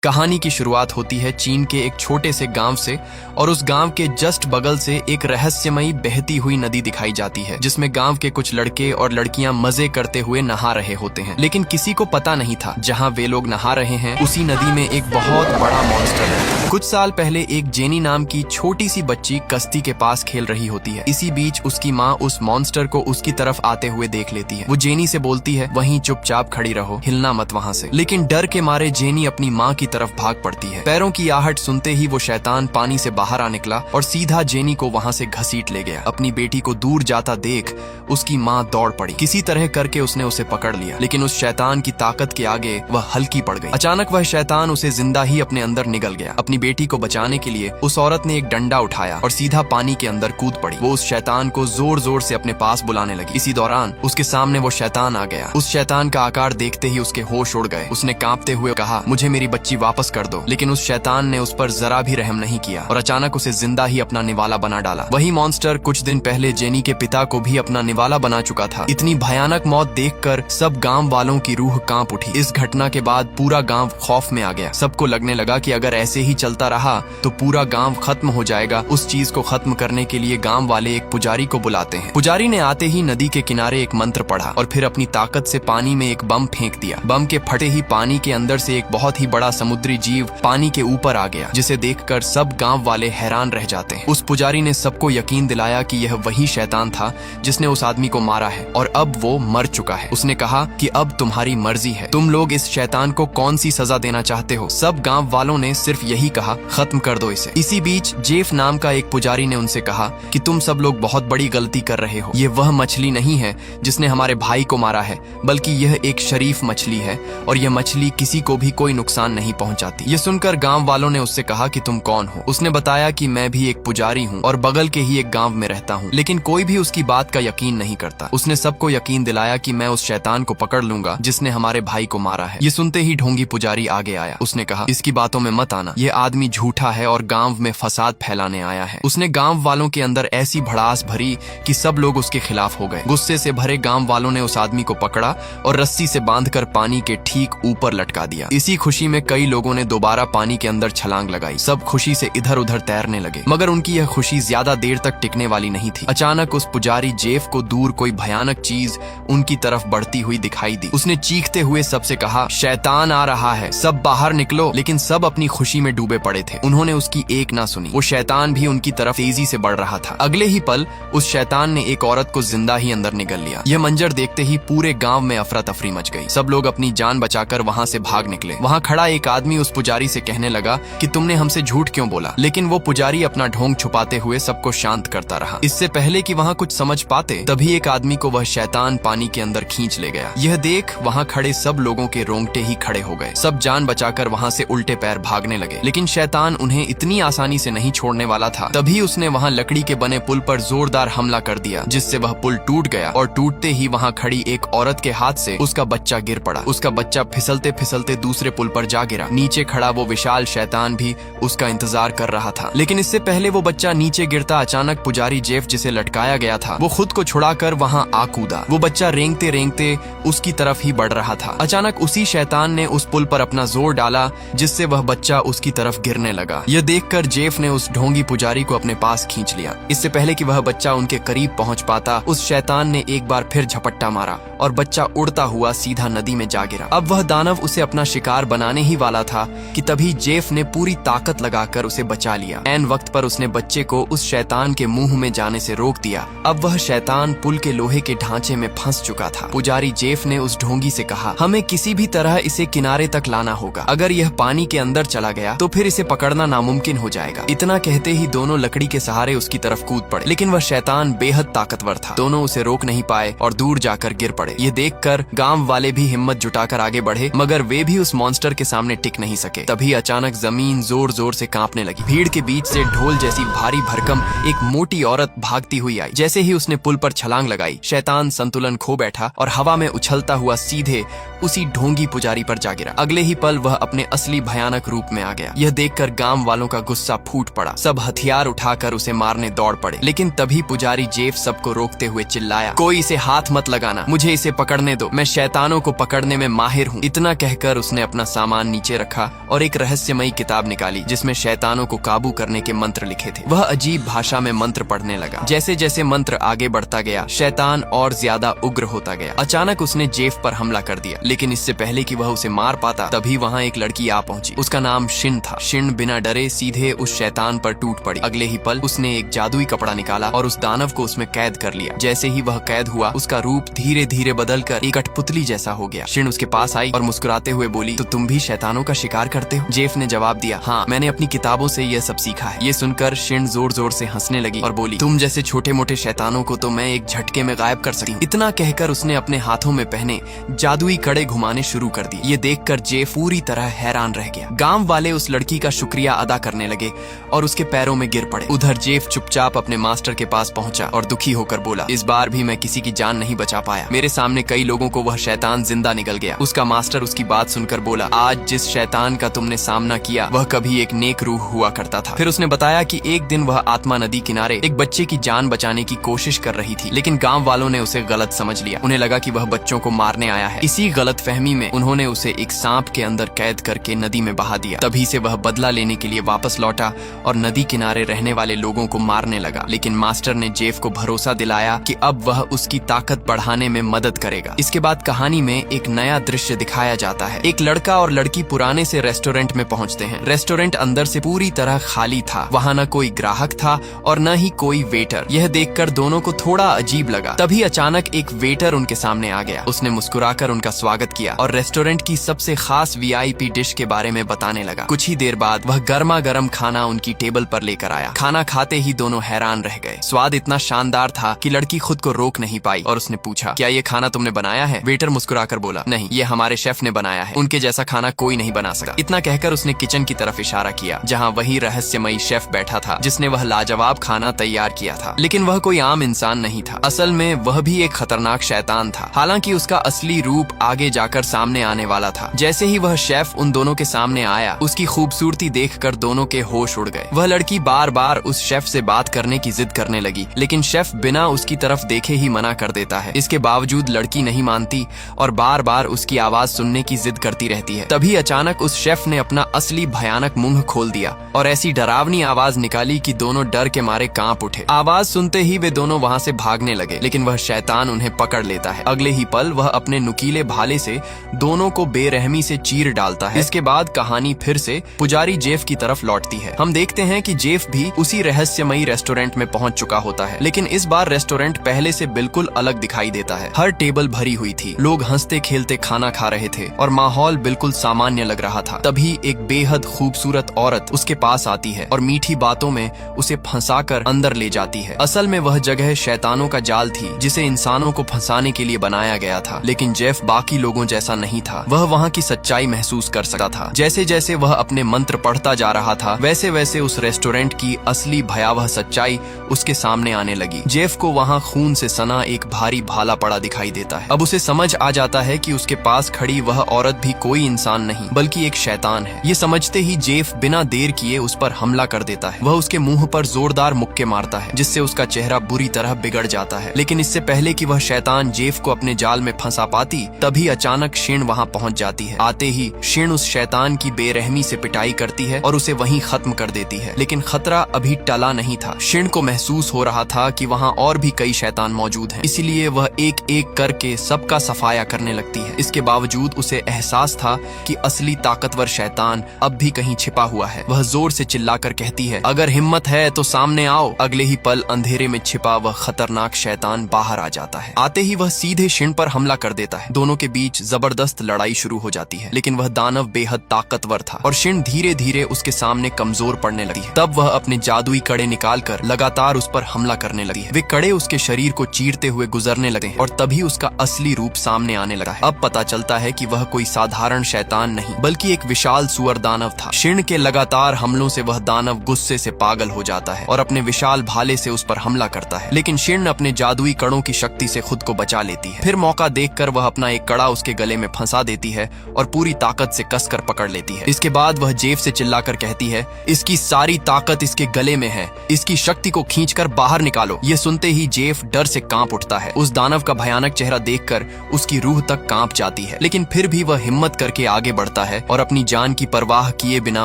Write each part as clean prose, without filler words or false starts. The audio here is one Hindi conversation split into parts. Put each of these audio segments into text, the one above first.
कहानी की शुरुआत होती है चीन के एक छोटे से गांव से और उस गांव के जस्ट बगल से एक रहस्यमयी बहती हुई नदी दिखाई जाती है जिसमें गांव के कुछ लड़के और लड़कियां मजे करते हुए नहा रहे होते हैं। लेकिन किसी को पता नहीं था जहां वे लोग नहा रहे हैं उसी नदी में एक बहुत बड़ा मॉन्स्टर है। कुछ साल पहले एक जेनी नाम की छोटी सी बच्ची कश्ती के पास खेल रही होती है। इसी बीच उसकी माँ उस मॉन्स्टर को उसकी तरफ आते हुए देख लेती है। वो जेनी से बोलती है वहीं चुपचाप खड़ी रहो, हिलना मत वहाँ से। लेकिन डर के मारे जेनी अपनी माँ की तरफ भाग पड़ती है। पैरों की आहट सुनते ही वो शैतान पानी से बाहर आ निकला और सीधा जेनी को वहाँ से घसीट ले गया। अपनी बेटी को दूर जाता देख उसकी माँ दौड़ पड़ी। किसी तरह करके उसने उसे पकड़ लिया, लेकिन उस शैतान की ताकत के आगे वह हल्की पड़ गई। अचानक वह शैतान उसे जिंदा ही अपने अंदर निगल गया। अपनी बेटी को बचाने के लिए उस औरत ने एक डंडा उठाया और सीधा पानी के अंदर कूद पड़ी। वो उस शैतान को जोर जोर से अपने पास बुलाने लगी। इसी दौरान उसके सामने वो शैतान आ गया। उस शैतान का आकार देखते ही उसके होश उड़ गए। उसने कांपते हुए कहा, मुझे मेरी बच्ची वापस कर दो। लेकिन उस शैतान ने उस पर जरा भी रहम नहीं किया और अचानक उसे जिंदा ही अपना निवाला बना डाला। वही मॉन्स्टर कुछ दिन पहले जेनी के पिता को भी अपना निवाला बना चुका था। इतनी भयानक मौत देखकर सब गांव वालों की रूह कांप उठी। इस घटना के बाद पूरा गांव खौफ में आ गया। सबको लगने लगा कि अगर ऐसे ही चलता रहा तो पूरा गांव खत्म हो जाएगा। उस चीज को खत्म करने के लिए गांव वाले एक पुजारी को बुलाते हैं। पुजारी ने आते ही नदी के किनारे एक मंत्र पढ़ा और फिर अपनी ताकत से पानी में एक बम फेंक दिया। बम के फटे ही पानी के अंदर से एक बहुत ही बड़ा समुद्री जीव पानी के ऊपर आ गया, जिसे देखकर सब गांव वाले हैरान रह जाते हैं। उस पुजारी ने सबको यकीन दिलाया कि यह वही शैतान था जिसने उस आदमी को मारा है और अब वो मर चुका है। उसने कहा कि अब तुम्हारी मर्जी है, तुम लोग इस शैतान को कौन सी सजा देना चाहते हो। सब गांव वालों ने सिर्फ यही कहा, खत्म कर दो इसे। इसी बीच जेफ नाम का एक पुजारी ने उनसे कहा कि तुम सब लोग बहुत बड़ी गलती कर रहे हो। ये वह मछली नहीं है जिसने हमारे भाई को मारा है, बल्कि यह एक शरीफ मछली है और यह मछली किसी को भी कोई नुकसान नहीं पहुंचाती। ये सुनकर गांव वालों ने उससे कहा कि तुम कौन हो। उसने बताया कि मैं भी एक पुजारी हूँ और बगल के ही एक गांव में रहता हूँ। लेकिन कोई भी उसकी बात का यकीन नहीं करता। उसने सबको यकीन दिलाया कि मैं उस शैतान को पकड़ लूंगा जिसने हमारे भाई को मारा है। ये सुनते ही ढोंगी पुजारी आगे आया। उसने कहा, इसकी बातों में मत आना, ये आदमी झूठा है और गांव में फसाद फैलाने आया है। उसने गांव वालों के अंदर ऐसी भड़ास भरी कि सब लोग उसके खिलाफ हो गए। गुस्से से भरे गांव वालों ने उस आदमी को पकड़ा और रस्सी से बांधकर पानी के ठीक ऊपर लटका दिया। इसी खुशी में कई लोगों ने दोबारा पानी के अंदर छलांग लगाई। सब खुशी से इधर उधर तैरने लगे, मगर उनकी यह खुशी ज्यादा देर तक टिकने वाली नहीं थी। अचानक उस पुजारी जेफ को दूर कोई भयानक चीज उनकी तरफ बढ़ती हुई दिखाई दी। उसने चीखते हुए सबसे कहा, शैतान आ रहा है, सब बाहर निकलो। लेकिन सब अपनी खुशी में डूबे पड़े थे। उन्होंने उसकी एक ना सुनी। वो शैतान भी उनकी तरफ तेजी से बढ़ रहा था। अगले ही पल उस शैतान ने एक औरत को जिंदा ही अंदर निगल लिया। यह मंजर देखते ही पूरे गांव में अफरा तफरी मच गई। सब लोग अपनी जान बचाकर वहां से भाग निकले। वहां खड़ा एक आदमी उस पुजारी से कहने लगा कि तुमने हमसे झूठ क्यों बोला। लेकिन वो पुजारी अपना ढोंग छुपाते हुए सबको शांत करता रहा। इससे पहले कि वहां कुछ समझ पाते तभी एक आदमी को वह शैतान पानी के अंदर खींच ले गया। यह देख वहां खड़े सब लोगों के रोंगटे ही खड़े हो गए। सब जान बचाकर वहां से उल्टे पैर भागने लगे। लेकिन शैतान उन्हें इतनी आसानी से नहीं छोड़ने वाला था। तभी उसने वहां लकड़ी के बने पुल पर जोरदार हमला कर दिया, जिससे वह पुल टूट गया और टूटते ही वहां खड़ी एक औरत के हाथ से उसका बच्चा गिर पड़ा। उसका बच्चा फिसलते फिसलते दूसरे पुल पर जा गिरा। नीचे खड़ा वो विशाल शैतान भी उसका इंतजार कर रहा था। लेकिन इससे पहले वो बच्चा नीचे गिरता अचानक पुजारी जेफ जिसे लटकाया गया था वो खुद को छुड़ाकर वहां आ कूदा। वो बच्चा रेंगते रेंगते उसकी तरफ ही बढ़ रहा था। अचानक उसी शैतान ने उस पुल पर अपना जोर डाला, जिससे वह बच्चा उसकी तरफ गिरने लगा। यह देखकर जेफ ने उस ढोंगी पुजारी को अपने पास खींच लिया। इससे पहले कि वह बच्चा उनके करीब पहुंच पाता उस शैतान ने एक बार फिर झपट्टा मारा और बच्चा उड़ता हुआ सीधा नदी में जा गिरा। अब वह दानव उसे अपना शिकार बनाने ही वाला था कि तभी जेफ ने पूरी ताकत लगाकर उसे बचा लिया। ऐन वक्त पर उसने बच्चे को उस शैतान के मुंह में जाने से रोक दिया। अब वह शैतान पुल के लोहे के ढांचे में फंस चुका था। पुजारी जेफ ने उस ढोंगी से कहा, हमें किसी भी तरह इसे किनारे तक लाना होगा। अगर यह पानी के अंदर चला गया तो फिर इसे पकड़ना नामुमकिन हो जाएगा। इतना कहते ही दोनों लकड़ी के सहारे उसकी तरफ कूद पड़े। लेकिन वह शैतान बेहद ताकतवर था। दोनों उसे रोक नहीं पाए और दूर जाकर गिर पड़े। ये देखकर गांव वाले भी हिम्मत जुटाकर आगे बढ़े, मगर वे भी उस मॉन्स्टर के सामने टिक नहीं सके। तभी अचानक जमीन जोर जोर से कांपने लगी। भीड़ के बीच से ढोल जैसी भारी भरकम एक मोटी औरत भागती हुई आई। जैसे ही उसने पुल पर छलांग लगाई, शैतान संतुलन खो बैठा और हवा में उछलता हुआ सीधे उसी ढोंगी पुजारी पर जा गिरा। अगले ही पल वह अपने असली भयानक रूप में आ गया। यह देखकर गांव वालों का गुस्सा फूट पड़ा। सब हथियार उठाकर उसे मारने दौड़ पड़े। लेकिन तभी पुजारी जेफ सबको रोकते हुए चिल्लाया, कोई इसे हाथ मत लगाना, मुझे इसे पकड़ने दो, मैं शैतानों को पकड़ने में माहिर हूँ। इतना कहकर उसने अपना सामान नीचे नीचे रखा और एक रहस्यमयी किताब निकाली जिसमें शैतानों को काबू करने के मंत्र लिखे थे। वह अजीब भाषा में मंत्र पढ़ने लगा। जैसे जैसे मंत्र आगे बढ़ता गया, शैतान और ज्यादा उग्र होता गया। अचानक उसने जेफ पर हमला कर दिया, लेकिन इससे पहले कि वह उसे मार पाता तभी वहाँ एक लड़की आ पहुंची। उसका नाम शिन था। शिन बिना डरे सीधे उस शैतान पर टूट पड़ी। अगले ही पल उसने एक जादुई कपड़ा निकाला और उस दानव को उसमें कैद कर लिया। जैसे ही वह कैद हुआ, उसका रूप धीरे धीरे बदलकर एक कठपुतली जैसा हो गया। शिन उसके पास आई और मुस्कुराते हुए बोली, तो तुम भी शैतानों का शिकार करते हो? जेफ ने जवाब दिया, हाँ, मैंने अपनी किताबों से यह सब सीखा है। ये सुनकर शिन जोर जोर से हंसने लगी और बोली, तुम जैसे छोटे मोटे शैतानों को तो मैं एक झटके में गायब कर सकती हूँ। इतना कहकर उसने अपने हाथों में पहने जादुई कड़े घुमाने शुरू कर दिए। ये देखकर जेफ पूरी तरह हैरान रह गया। गांव वाले उस लड़की का शुक्रिया अदा करने लगे और उसके पैरों में गिर पड़े। उधर जेफ चुपचाप अपने मास्टर के पास पहुंचा और दुखी होकर बोला, इस बार भी मैं किसी की जान नहीं बचा पाया। मेरे सामने कई लोगों को वह शैतान जिंदा निकल गया। उसका मास्टर उसकी बात सुनकर बोला, आज जिस शैतान का तुमने सामना किया वह कभी एक नेक रूह हुआ करता था। फिर उसने बताया कि एक दिन वह आत्मा नदी किनारे एक बच्चे की जान बचाने की कोशिश कर रही थी, लेकिन गांव वालों ने उसे गलत समझ लिया। उन्हें लगा कि वह बच्चों को मारने आया है। इसी गलत फहमी में उन्होंने उसे एक सांप के अंदर कैद करके नदी में बहा दिया। तभी से वह बदला लेने के लिए वापस लौटा और नदी किनारे रहने वाले लोगों को मारने लगा। लेकिन मास्टर ने जेफ को भरोसा दिलाया कि अब वह उसकी ताकत बढ़ाने में मदद करेगा। इसके बाद कहानी में एक नया दृश्य दिखाया जाता है। एक लड़का और लड़की पुराने से रेस्टोरेंट में पहुंचते हैं। रेस्टोरेंट अंदर से पूरी तरह खाली था। वहाँ न कोई ग्राहक था और न ही कोई वेटर। यह देखकर दोनों को थोड़ा अजीब लगा। तभी अचानक एक वेटर उनके सामने आ गया। उसने मुस्कुराकर उनका स्वागत किया और रेस्टोरेंट की सबसे खास वीआईपी डिश के बारे में बताने लगा। कुछ ही देर बाद वह गर्मा गर्म खाना उनकी टेबल पर लेकर आया। खाना खाते ही दोनों हैरान रह गए। स्वाद इतना शानदार था कि लड़की खुद को रोक नहीं पाई और उसने पूछा, क्या ये खाना तुमने बनाया है? वेटर मुस्कुराकर बोला, नहीं, ये हमारे शेफ ने बनाया है। उनके जैसा खाना कोई नहीं बना सकता। इतना कहकर उसने किचन की तरफ इशारा किया, जहाँ वही रहस्यमयी शेफ बैठा था जिसने वह लाजवाब खाना तैयार किया था। लेकिन वह कोई आम इंसान नहीं था। असल में वह भी एक खतरनाक शैतान था। हालांकि उसका असली रूप आगे जाकर सामने आने वाला था। जैसे ही वह शेफ उन दोनों के सामने आया, उसकी खूबसूरती देखकर दोनों के होश उड़ गए। वह लड़की बार बार उस शेफ से बात करने की जिद करने लगी, लेकिन शेफ बिना उसकी तरफ देखे ही मना कर देता है। इसके बावजूद लड़की नहीं मानती और बार बार उसकी आवाज सुनने की जिद करती रहती है। तभी अचानक उस शेफ ने अपना असली भयानक मुंह खोल दिया और ऐसी डरावनी आवाज निकाली कि दोनों डर के मारे कांप उठे। आवाज सुनते ही वे दोनों वहाँ से भागने लगे, लेकिन वह शैतान उन्हें पकड़ लेता है। अगले ही पल वह अपने नुकीले भाले से दोनों को बेरहमी से चीर डालता है। इसके बाद कहानी फिर से पुजारी जेफ की तरफ लौटती है। हम देखते हैं कि जेफ भी उसी रहस्यमयी रेस्टोरेंट में पहुंच चुका होता है, लेकिन इस बार रेस्टोरेंट पहले से बिल्कुल अलग दिखाई देता है। हर टेबल भरी हुई थी, लोग हंसते खेलते खाना खा रहे थे और माहौल बिल्कुल सामान्य लग रहा था। तभी एक बेहद खूबसूरत औरत उसके पास आती है और मीठी बातों में उसे फंसाकर अंदर ले जाती है। असल में वह जगह शैतानों का जाल थी जिसे इंसानों को फंसाने के लिए बनाया गया था। लेकिन जेफ बाकी लोगों जैसा नहीं था। वह वहाँ की सच्चाई महसूस कर सकता था। जैसे जैसे वह अपने मंत्र पढ़ता जा रहा था, वैसे वैसे उस रेस्टोरेंट की असली भयावह सच्चाई उसके सामने आने लगी। जेफ को वहाँ खून से सना एक भारी भाला पड़ा दिखाई देता है। अब उसे समझ आ जाता है कि उसके पास खड़ी वह औरत भी कोई इंसान नहीं बल्कि एक शैतान है। ये समझते ही जेफ बिना देर किए उस पर हमला कर देता है। वह उसके मुंह पर जोरदार मुक्के मारता है, जिससे उसका चेहरा बुरी तरह बिगड़ जाता है। लेकिन इससे पहले कि वह शैतान जेफ को अपने जाल में फंसा पाती, तभी अचानक शिन वहाँ पहुँच जाती है। आते ही शिन उस शैतान की बेरहमी से पिटाई करती है और उसे वहीं खत्म कर देती है। लेकिन खतरा अभी टला नहीं था। शिन को महसूस हो रहा था कि वहाँ और भी कई शैतान मौजूद हैं। इसीलिए वह एक एक करके सबका सफाया करने लगती है। इसके बावजूद उसे एहसास था कि असली ताकतवर शैतान अब भी कहीं छिपा हुआ है। वह जोर से चिल्लाकर कहती है, अगर हिम्मत है तो सामने आओ। अगले ही पल अंधेरे में छिपा वह खतरनाक शैतान बाहर आ जाता है। आते ही वह सीधे शिन पर हमला कर देता है। दोनों के बीच जबरदस्त लड़ाई शुरू हो जाती है, लेकिन वह दानव बेहद ताकतवर था और शिन धीरे धीरे उसके सामने कमजोर पड़ने लगी है। तब वह अपने जादुई कड़े निकालकर लगातार उस पर हमला करने लगी है। वे कड़े उसके शरीर को चीरते हुए गुजरने लगे हैं और तभी उसका असली रूप सामने आने लगा है। अब पता चलता है कि वह कोई साधारण शैतान नहीं बल्कि एक विशाल सुअर दानव था। शिन के लगातार हमलों से वह दानव गुस्से से पागल हो जाता है और अपने विशाल भाले से उस पर हमला करता है, लेकिन शिन अपने जादुई कड़ों की शक्ति से खुद को बचा लेती है। फिर मौका देखकर वह अपना एक कड़ा उसके गले में फंसा देती है और पूरी ताकत से कसकर पकड़ लेती है। इसके बाद वह जेफ से चिल्लाकर कहती है, इसकी सारी ताकत इसके गले में है, इसकी शक्ति को खींचकर बाहर निकालो। ये सुनते ही जेफ डर से कांप उठता है। उस दानव का भयानक चेहरा देखकर उसकी रूह तक कांप जाती है, लेकिन फिर भी वह हिम्मत करके आगे बढ़ता जाता है और अपनी जान की परवाह किए बिना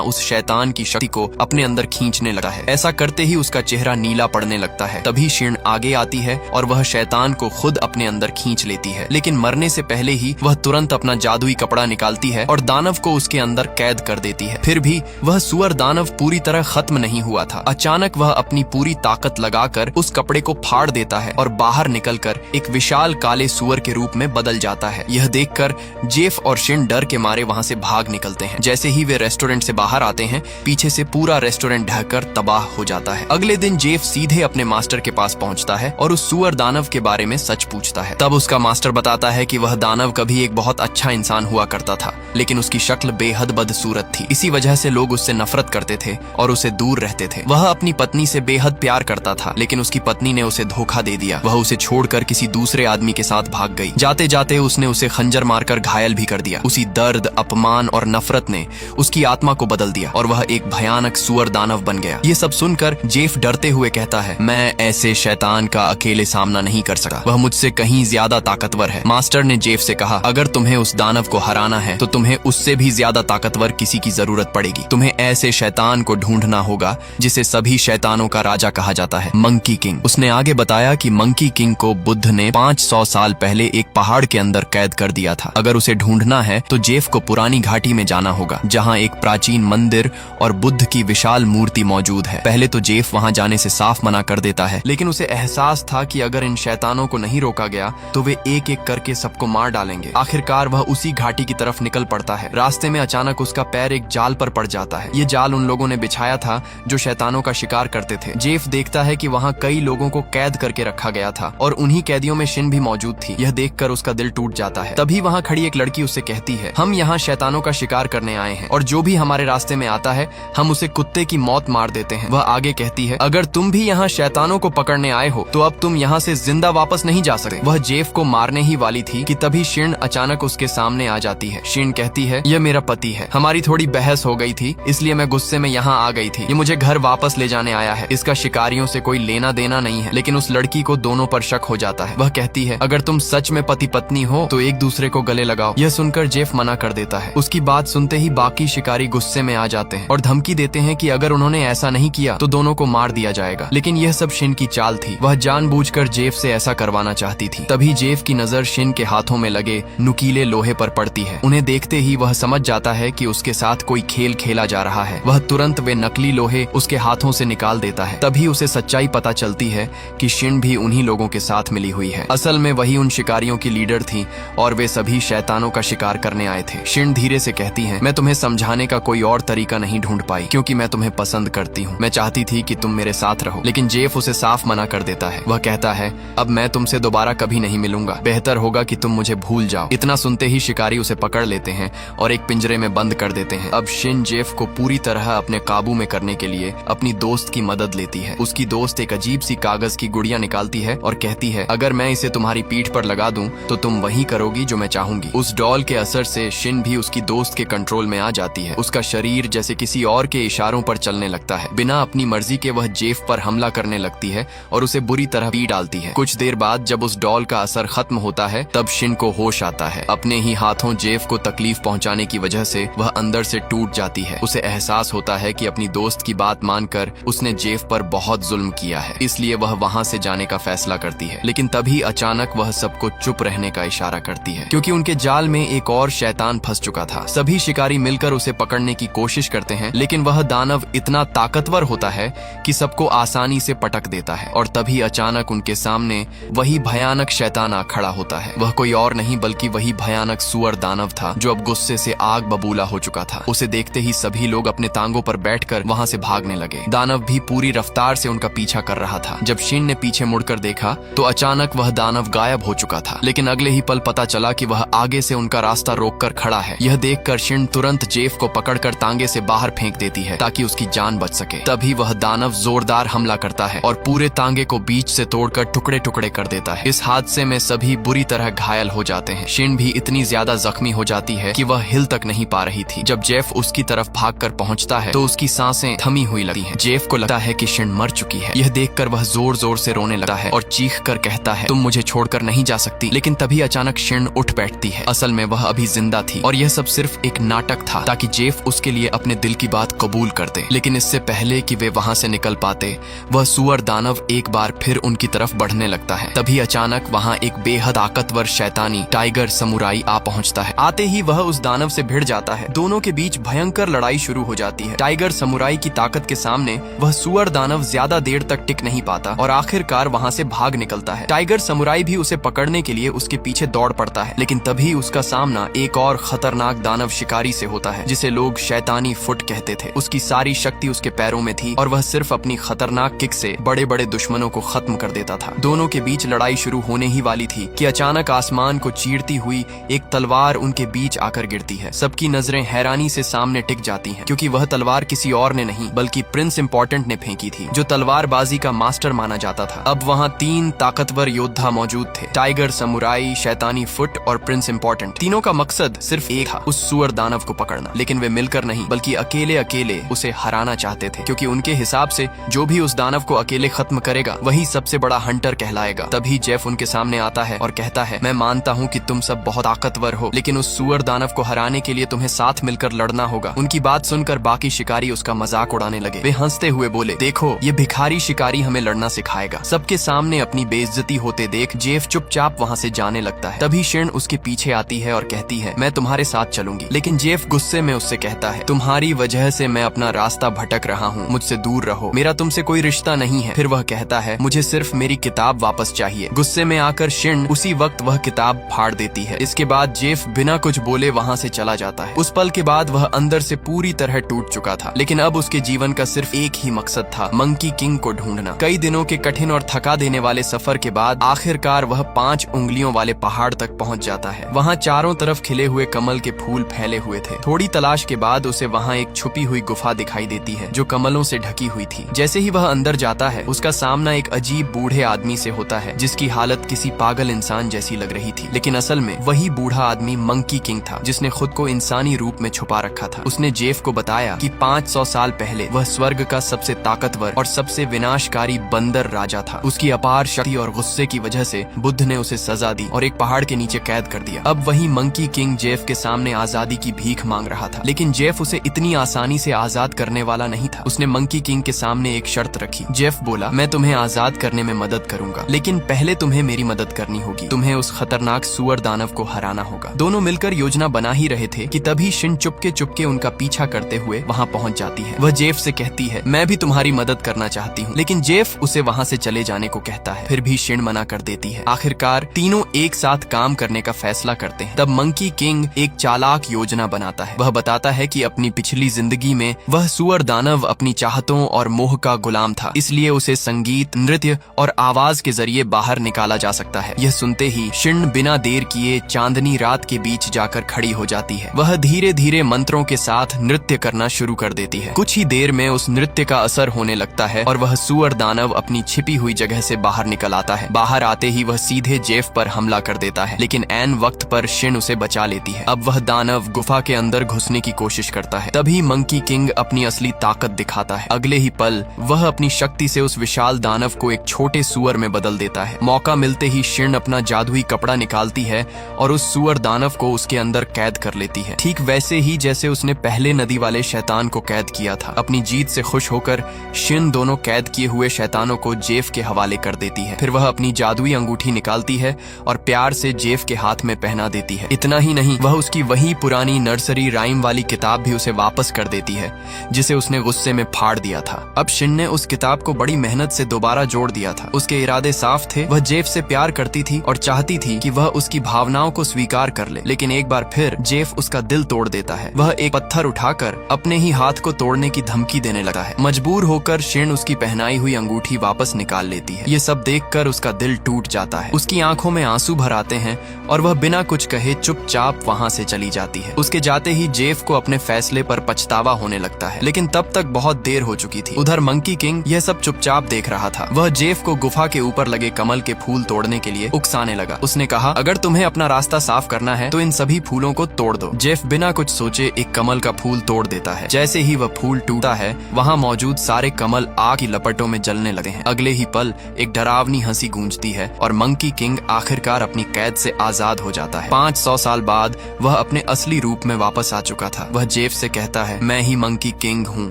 उस शैतान की शक्ति को अपने अंदर खींचने लगता है। ऐसा करते ही उसका चेहरा नीला पड़ने लगता है। तभी शिन आगे आती है और वह शैतान को खुद अपने अंदर खींच लेती है, लेकिन मरने से पहले ही वह तुरंत अपना जादुई कपड़ा निकालती है और दानव को उसके अंदर कैद कर देती है। फिर भी वह सुअर दानव पूरी तरह खत्म नहीं हुआ था। अचानक वह अपनी पूरी ताकत लगाकर उस कपड़े को फाड़ देता है और बाहर निकलकर एक विशाल काले सुअर के रूप में बदल जाता है। यह देखकर जेफ और शिन डर के मारे वहां से भाग निकलते हैं। जैसे ही वे रेस्टोरेंट से बाहर आते हैं, पीछे से पूरा रेस्टोरेंट ढहकर तबाह हो जाता है। अगले दिन जेफ सीधे अपने मास्टर के पास पहुंचता है और उस सुअर दानव के बारे में सच पूछता है। तब उसका मास्टर बताता है कि वह दानव कभी एक बहुत अच्छा इंसान हुआ करता था, लेकिन उसकी शक्ल बेहद बदसूरत थी। इसी वजह से लोग उससे नफरत करते थे और उसे दूर रहते थे। वह अपनी पत्नी से बेहद प्यार करता था, लेकिन उसकी पत्नी ने उसे धोखा दे दिया। वह उसे छोड़कर किसी दूसरे आदमी के साथ भाग गई। जाते जाते उसने उसे खंजर मारकर घायल भी कर दिया। उसी दर्द, अपमान और नफरत ने उसकी आत्मा को बदल दिया और वह एक भयानक सुअर दानव बन गया। ये सब सुनकर जेफ डरते हुए कहता है, मैं ऐसे शैतान का अकेले सामना नहीं कर सकता। वह मुझसे कहीं ज्यादा ताकतवर है। मास्टर ने जेफ से कहा, अगर तुम्हें उस दानव को हराना है तो तुम्हें उससे भी ज्यादा ताकतवर किसी की जरूरत पड़ेगी। तुम्हें ऐसे शैतान को ढूंढना होगा जिसे सभी शैतानों का राजा कहा जाता है, मंकी किंग। उसने आगे बताया कि मंकी किंग को बुद्ध ने 500 साल पहले एक पहाड़ के अंदर कैद कर दिया था। अगर उसे ढूंढना है तो जेफ को पुरानी घाटी में जाना होगा, जहाँ एक प्राचीन मंदिर और बुद्ध की विशाल मूर्ति मौजूद है। पहले तो जेफ वहाँ जाने से साफ मना कर देता है, लेकिन उसे एहसास था कि अगर इन शैतानों को नहीं रोका गया तो वे एक एक करके सबको मार डालेंगे। आखिरकार वह उसी घाटी की तरफ निकल पड़ता है। रास्ते में अचानक उसका पैर एक जाल पर पड़ जाता है। ये जाल उन लोगों ने बिछाया था जो शैतानों का शिकार करते थे। जेफ देखता है कि वहाँ कई लोगों को कैद करके रखा गया था और उन्हीं कैदियों में शिन भी मौजूद थी। यह देखकर उसका दिल टूट जाता है। तभी वहाँ खड़ी एक लड़की उससे कहती है, हम यहाँ शैतानों का शिकार करने आए हैं और जो भी हमारे रास्ते में आता है हम उसे कुत्ते की मौत मार देते हैं। वह आगे कहती है, अगर तुम भी यहाँ शैतानों को पकड़ने आए हो तो अब तुम यहाँ से जिंदा वापस नहीं जा सकते। वह जेफ को मारने ही वाली थी कि तभी शिन अचानक उसके सामने आ जाती है। शिन कहती है, यह मेरा पति है। हमारी थोड़ी बहस हो गई थी, इसलिए मैं गुस्से में यहाँ आ गई थी। ये मुझे घर वापस ले जाने आया है। इसका शिकारियों से कोई लेना देना नहीं है। लेकिन उस लड़की को दोनों पर शक हो जाता है। वह कहती है, अगर तुम सच में पति पत्नी हो तो एक दूसरे को गले लगाओ। यह सुनकर जेफ मना कर देता है। उसकी बात सुनते ही बाकी शिकारी गुस्से में आ जाते हैं और धमकी देते हैं कि अगर उन्होंने ऐसा नहीं किया तो दोनों को मार दिया जाएगा। लेकिन यह सब शिन की चाल थी। वह जानबूझकर जेफ से ऐसा करवाना चाहती थी। तभी जेफ की नजर शिन के हाथों में लगे नुकीले लोहे पर पड़ती है। उन्हें देखते ही वह समझ जाता है कि उसके साथ कोई खेल खेला जा रहा है। वह तुरंत वे नकली लोहे उसके हाथों से निकाल देता है। तभी उसे सच्चाई पता चलती है कि शिन भी उन्हीं लोगों के साथ मिली हुई है। असल में वही उन शिकारियों की लीडर थी और वे सभी शैतानों का शिकार करने आए थे। शिन धीरे से कहती है, मैं तुम्हें समझाने का कोई और तरीका नहीं ढूंढ पाई क्योंकि मैं तुम्हें पसंद करती हूँ। मैं चाहती थी कि तुम मेरे साथ रहो, लेकिन जेफ उसे साफ मना कर देता है। वह कहता है, अब मैं तुमसे दोबारा कभी नहीं मिलूंगा। बेहतर होगा कि तुम मुझे भूल जाओ। इतना सुनते ही शिकारी उसे पकड़ लेते हैं और एक पिंजरे में बंद कर देते हैं। अब शिन जेफ को पूरी तरह अपने काबू में करने के लिए अपनी दोस्त की मदद लेती है। उसकी दोस्त एक अजीब सी कागज की गुड़िया निकालती है और कहती है, अगर मैं इसे तुम्हारी पीठ पर लगा दूं तो तुम वही करोगी जो मैं चाहूंगी। उस डॉल के असर से शिन भी उसकी दोस्त के कंट्रोल में आ जाती है। उसका शरीर जैसे किसी और के इशारों पर चलने लगता है। बिना अपनी मर्जी के वह जेफ पर हमला करने लगती है और उसे बुरी तरह पी डालती है। कुछ देर बाद जब उस डॉल का असर खत्म होता है तब शिन को होश आता है। अपने ही हाथों जेफ को तकलीफ पहुंचाने की वजह से वह अंदर से टूट जाती है। उसे एहसास होता है कि अपनी दोस्त की बात मानकर उसने जेफ पर बहुत जुल्म किया है, इसलिए वह वहां से जाने का फैसला करती है। लेकिन तभी अचानक वह सबको चुप रहने का इशारा करती है क्योंकि उनके जाल में एक और शैतान फंस चुका था। सभी शिकारी मिलकर उसे पकड़ने की कोशिश करते हैं, लेकिन वह दानव इतना ताकतवर होता है कि सबको आसानी से पटक देता है। और तभी अचानक उनके सामने वही भयानक शैतान आ खड़ा होता है। वह कोई और नहीं बल्कि वही भयानक सुअर दानव था जो अब गुस्से से आग बबूला हो चुका था। उसे देखते ही सभी लोग अपने टांगों पर बैठकर वहां से भागने लगे। दानव भी पूरी रफ्तार से उनका पीछा कर रहा था। जब शिन ने पीछे मुड़कर देखा तो अचानक वह दानव गायब हो चुका था। लेकिन अगले ही पल पता चला कि वह आगे से उनका रास्ता रोककर खड़ा है। यह देखकर शिन तुरंत जेफ को पकड़कर तांगे से बाहर फेंक देती है ताकि उसकी जान बच सके। तभी वह दानव जोरदार हमला करता है और पूरे तांगे को बीच से तोड़कर टुकड़े टुकड़े कर देता है। इस हादसे में सभी बुरी तरह घायल हो जाते हैं। शिन भी इतनी ज्यादा जख्मी हो जाती है कि वह हिल तक नहीं पा रही थी। जब जेफ उसकी तरफ भागकर पहुंचता है तो उसकी सांसें थमी हुई लगती हैं। जेफ को लगता है कि शिन मर चुकी है। यह देखकर वह जोर जोर से रोने लगता है और चीख कर कहता है, तुम मुझे छोड़कर नहीं जा सकती। लेकिन तभी अचानक शिन उठ बैठती है। असल में वह अभी जिंदा थी और यह सब सब सिर्फ एक नाटक था ताकि जेफ उसके लिए अपने दिल की बात कबूल कर दे। लेकिन इससे पहले कि वे वहां से निकल पाते, वह सुअर दानव एक बार फिर उनकी तरफ बढ़ने लगता है। तभी अचानक वहां एक बेहद ताकतवर शैतानी टाइगर समुराई आ पहुंचता है। आते ही वह उस दानव से भिड़ जाता है। दोनों के बीच भयंकर लड़ाई शुरू हो जाती है। टाइगर समुराई की ताकत के सामने वह सुअर दानव ज्यादा देर तक टिक नहीं पाता और आखिरकार वहां से भाग निकलता है। टाइगर समुराई भी उसे पकड़ने के लिए उसके पीछे दौड़ पड़ता है, लेकिन तभी उसका सामना एक और खतरनाक दानव शिकारी से होता है जिसे लोग शैतानी फुट कहते थे। उसकी सारी शक्ति उसके पैरों में थी और वह सिर्फ अपनी खतरनाक किक से बड़े बड़े दुश्मनों को खत्म कर देता था। दोनों के बीच लड़ाई शुरू होने ही वाली थी कि अचानक आसमान को चीरती हुई एक तलवार उनके बीच आकर गिरती है। सबकी नजरें हैरानी से सामने टिक जाती हैं, क्योंकि वह तलवार किसी और ने नहीं बल्कि प्रिंस इंपॉर्टेंट ने फेंकी थी, जो तलवारबाजी का मास्टर माना जाता था। अब वहाँ 3 ताकतवर योद्धा मौजूद थे, टाइगर समुराई, शैतानी फुट और प्रिंस इंपॉर्टेंट। तीनों का मकसद सिर्फ एक था, उस सुअर दानव को पकड़ना। लेकिन वे मिलकर नहीं बल्कि अकेले अकेले उसे हराना चाहते थे, क्योंकि उनके हिसाब से जो भी उस दानव को अकेले खत्म करेगा वही सबसे बड़ा हंटर कहलाएगा। तभी जेफ उनके सामने आता है और कहता है, मैं मानता हूँ कि तुम सब बहुत ताकतवर हो, लेकिन उस सुअर दानव को हराने के लिए तुम्हें साथ मिलकर लड़ना होगा। उनकी बात सुनकर बाकी शिकारी उसका मजाक उड़ाने लगे। वे हंसते हुए बोले, देखो ये भिखारी शिकारी हमें लड़ना सिखाएगा। सबके सामने अपनी बेइज्जती होते देख जेफ चुपचाप वहाँ से जाने लगता है। तभी शिन उसके पीछे आती है और कहती है, मैं तुम्हारे साथ चलूंगी। लेकिन जेफ गुस्से में उससे कहता है, तुम्हारी वजह से मैं अपना रास्ता भटक रहा हूँ, मुझसे दूर रहो, मेरा तुमसे कोई रिश्ता नहीं है। फिर वह कहता है, मुझे सिर्फ मेरी किताब वापस चाहिए। गुस्से में आकर शिन उसी वक्त वह किताब फाड़ देती है। इसके बाद जेफ बिना कुछ बोले वहाँ से चला जाता है। उस पल के बाद वह अंदर से पूरी तरह टूट चुका था, लेकिन अब उसके जीवन का सिर्फ एक ही मकसद था, मंकी किंग को ढूंढना। कई दिनों के कठिन और थका देने वाले सफर के बाद आखिरकार वह 5 उंगलियों वाले पहाड़ तक पहुंच जाता है। वहाँ चारों तरफ खिले हुए कमल के फूल फैले हुए थे। थोड़ी तलाश के बाद उसे वहाँ एक छुपी हुई गुफा दिखाई देती है जो कमलों से ढकी हुई थी। जैसे ही वह अंदर जाता है, उसका सामना एक अजीब बूढ़े आदमी से होता है जिसकी हालत किसी पागल इंसान जैसी लग रही थी। लेकिन असल में वही बूढ़ा आदमी मंकी किंग था, जिसने खुद को इंसानी रूप में छुपा रखा था। उसने जेफ को बताया कि 500 साल पहले वह स्वर्ग का सबसे ताकतवर और सबसे विनाशकारी बंदर राजा था। उसकी अपार शक्ति और गुस्से की वजह से बुद्ध ने उसे सजा दी और एक पहाड़ के नीचे कैद कर दिया। अब वही मंकी किंग जेफ के सामने आजादी की भीख मांग रहा था, लेकिन जेफ उसे इतनी आसानी से आजाद करने वाला नहीं था। उसने मंकी किंग के सामने एक शर्त रखी। जेफ बोला, मैं तुम्हें आजाद करने में मदद करूंगा, लेकिन पहले तुम्हें मेरी मदद करनी होगी। तुम्हें उस खतरनाक सुअर दानव को हराना होगा। दोनों मिलकर योजना बना ही रहे थे कि तभी शिन चुपके चुपके उनका पीछा करते हुए वहाँ पहुँच जाती है। वह जेफ से कहती है, मैं भी तुम्हारी मदद करना चाहती हूँ, लेकिन जेफ उसे वहाँ से चले जाने को कहता है। फिर भी शिन मना कर देती है। आखिरकार तीनों एक साथ काम करने का फैसला करते हैं। तब मंकी किंग एक चालाक योजना बनाता है। वह बताता है कि अपनी पिछली जिंदगी में वह सुअर दानव अपनी चाहतों और मोह का गुलाम था, इसलिए उसे संगीत, नृत्य और आवाज के जरिए बाहर निकाला जा सकता है। यह सुनते ही शिन बिना देर किए चांदनी रात के बीच जाकर खड़ी हो जाती है। वह धीरे धीरे मंत्रों के साथ नृत्य करना शुरू कर देती है। कुछ ही देर में उस नृत्य का असर होने लगता है और वह सुअर दानव अपनी छिपी हुई जगह से बाहर निकल आता है। बाहर आते ही वह सीधे जेफ पर हमला कर देता है, लेकिन ऐन वक्त पर शिन उसे बचा लेती है। अब वह दानव गुफा के अंदर घुसने की कोशिश करता है। तभी मंकी किंग अपनी असली ताकत दिखाता है। अगले ही पल वह अपनी शक्ति से उस विशाल दानव को एक छोटे सुअर में बदल देता है। मौका मिलते ही शिन अपना जादुई कपड़ा निकालती है और उस सुअर दानव को उसके अंदर कैद कर लेती है, ठीक वैसे ही जैसे उसने पहले नदी वाले शैतान को कैद किया था। अपनी जीत से खुश होकर शिन दोनों कैद किए हुए शैतानों को जेफ के हवाले कर देती है। फिर वह अपनी जादुई अंगूठी निकालती है और प्यार से जेफ के हाथ में पहना देती है। इतना ही नहीं, वह उसकी वही पुरानी नर्सरी राइम वाली किताब भी उसे वापस कर देती है जिसे उसने गुस्से में फाड़ दिया था। अब शिन ने उस किताब को बड़ी मेहनत से दोबारा जोड़ दिया था। उसके इरादे साफ थे। वह जेफ से प्यार करती थी और चाहती थी कि वह उसकी भावनाओं को स्वीकार कर ले, लेकिन एक बार फिर जेफ उसका दिल तोड़ देता है। वह एक पत्थर उठाकर अपने ही हाथ को तोड़ने की धमकी देने लगा है। मजबूर होकर शिन उसकी पहनाई हुई अंगूठी वापस निकाल लेती है। ये सब देखकर उसका दिल टूट जाता है। उसकी आंखों में आंसू भर आते हैं और वह बिना कुछ कहे चुपचाप वहाँ से चली जाती है। उसके जाते ही जेफ को अपने फैसले पर पछतावा होने लगता है, लेकिन तब तक बहुत देर हो चुकी थी। उधर मंकी किंग यह सब चुपचाप देख रहा था। वह जेफ को गुफा के ऊपर लगे कमल के फूल तोड़ने के लिए उकसाने लगा। उसने कहा, अगर तुम्हें अपना रास्ता साफ करना है तो इन सभी फूलों को तोड़ दो। जेफ बिना कुछ सोचे एक कमल का फूल तोड़ देता है। जैसे ही वह फूल टूटा है, वहाँ मौजूद सारे कमल आग की लपटों में जलने लगे हैं। अगले ही पल एक डरावनी हंसी गूंजती है और मंकी किंग आखिरकार अपनी कैद से आजाद हो जाता है। 500 साल बाद वह अपने असली रूप में वापस आ चुका था। वह जेफ से कहता है, मैं ही मंकी किंग हूँ।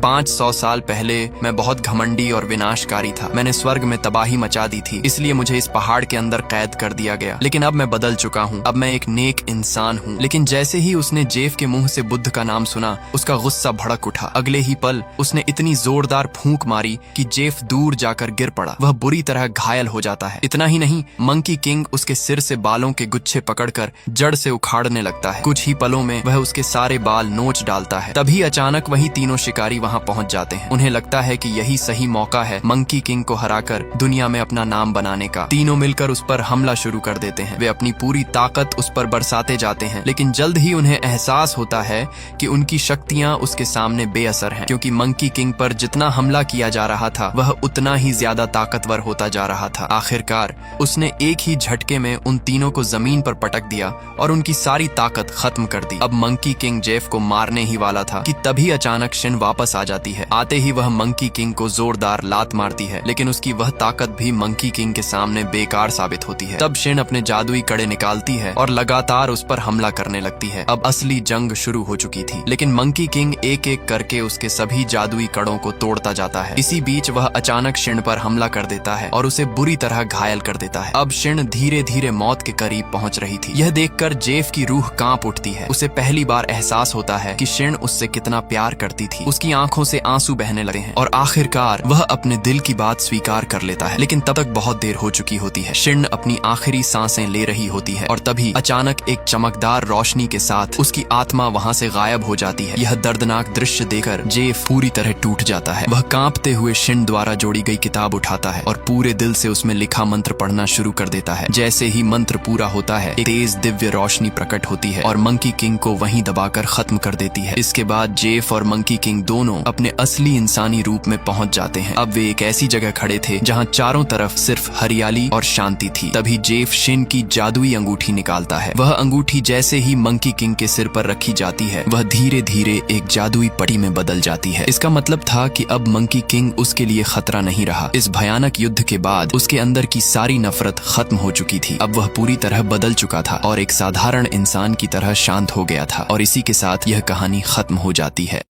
500 साल पहले मैं बहुत घमंडी और विनाशकारी था। मैंने स्वर्ग में तबाही मचा दी थी, इसलिए मुझे इस पहाड़ के अंदर कैद कर दिया गया। लेकिन अब मैं बदल चुका हूँ, अब मैं एक नेक इंसान हूँ। लेकिन जैसे ही उसने जेफ के मुंह से बुद्ध का नाम सुना, उसका गुस्सा भड़क उठा। अगले ही पल उसने इतनी जोरदार फूंक मारी कि जेफ दूर जाकर गिर पड़ा। वह बुरी तरह घायल हो जाता है। इतना ही नहीं, मंकी किंग उसके सिर से बालों के गुच्छे पकड़कर जड़ से उखाड़ने लगता है। कुछ ही पलों में वह उसके सारे बाल नोच डालता है। तभी अचानक वही तीनों शिकारी वहां पहुंच जाते हैं। उन्हें लगता है कि यही सही मौका है मंकी किंग को हराकर दुनिया में अपना नाम बनाने का। तीनों मिलकर उस पर हमला शुरू कर देते हैं। वे अपनी पूरी ताकत उस पर बरसाते जाते हैं, लेकिन जल्द ही उन्हें एहसास होता है कि उनकी शक्तियां उसके सामने बेअसर हैं, क्योंकि मंकी किंग पर जितना हमला किया जा रहा था वह उतना ही ज्यादा ताकतवर होता जा रहा था। आखिरकार उसने एक ही झटके में उन तीनों को जमीन पर पटक दिया और उनकी सारी ताकत खत्म कर दी। अब मंकी किंग जेफ को मारने ही वाला था कि तभी अचानक शिन वापस आ जाती है। आते ही वह मंकी किंग को जोरदार लात मारती है, लेकिन उसकी वह ताकत भी मंकी किंग के सामने बेकार साबित होती है। तब शिन अपने जादुई कड़े निकालती है और लगातार उस पर हमला करने लगती है। अब असली जंग शुरू हो चुकी थी, लेकिन मंकी किंग एक एक करके उसके सभी जादुई कड़ों को तोड़ता जाता है। इसी बीच वह अचानक शिन पर हमला कर देता है और उसे बुरी तरह घायल कर देता है। अब शिन धीरे धीरे मौत के करीब पहुंच रही थी। यह देखकर जेफ की रूह कांप उठती है। उसे पहली बार एहसास होता है कि शिन उससे कितना प्यार करती थी। उसकी आंखों से आंसू बहने लगते हैं और आखिरकार वह अपने दिल की बात स्वीकार कर लेता है। लेकिन तब तक बहुत देर हो चुकी होती है। शिन अपनी आखिरी सांसें ले रही होती है और तभी अचानक एक चमकदार रोशनी के साथ उसकी आत्मा वहां से गायब हो जाती है। यह दर्दनाक दृश्य देखकर जेफ पूरी तरह टूट जाता है। वह कांपते हुए शिन द्वारा जोड़ी गई किताब उठाता है और पूरे दिल से उसमें लिखा मंत्र पढ़ना शुरू कर देता है। जैसे ही मंत्र पूरा होता है, एक तेज दिव्य रोशनी प्रकट होती है और मंकी किंग को वहीं दबाकर खत्म कर देती है। इसके बाद जेफ और मंकी किंग दोनों अपने असली इंसानी रूप में पहुंच जाते हैं। अब वे एक ऐसी जगह खड़े थे जहां चारों तरफ सिर्फ हरियाली और शांति थी। तभी जेफ शिन की जादुई अंगूठी निकालता है। वह अंगूठी जैसे ही मंकी किंग के सिर पर रखी जाती है, वह धीरे धीरे एक जादुई पट्टी में बदल जाती है। इसका मतलब था कि अब मंकी किंग उसके लिए खतरा नहीं रहा। इस भयानक युद्ध के बाद उसके अंदर की सारी नफरत खत्म हो चुकी थी। अब वह पूरी तरह बदल चुका था और एक साधारण इंसान की तरह शांत हो गया था। और इसी के साथ यह कहानी खत्म हो जाती है।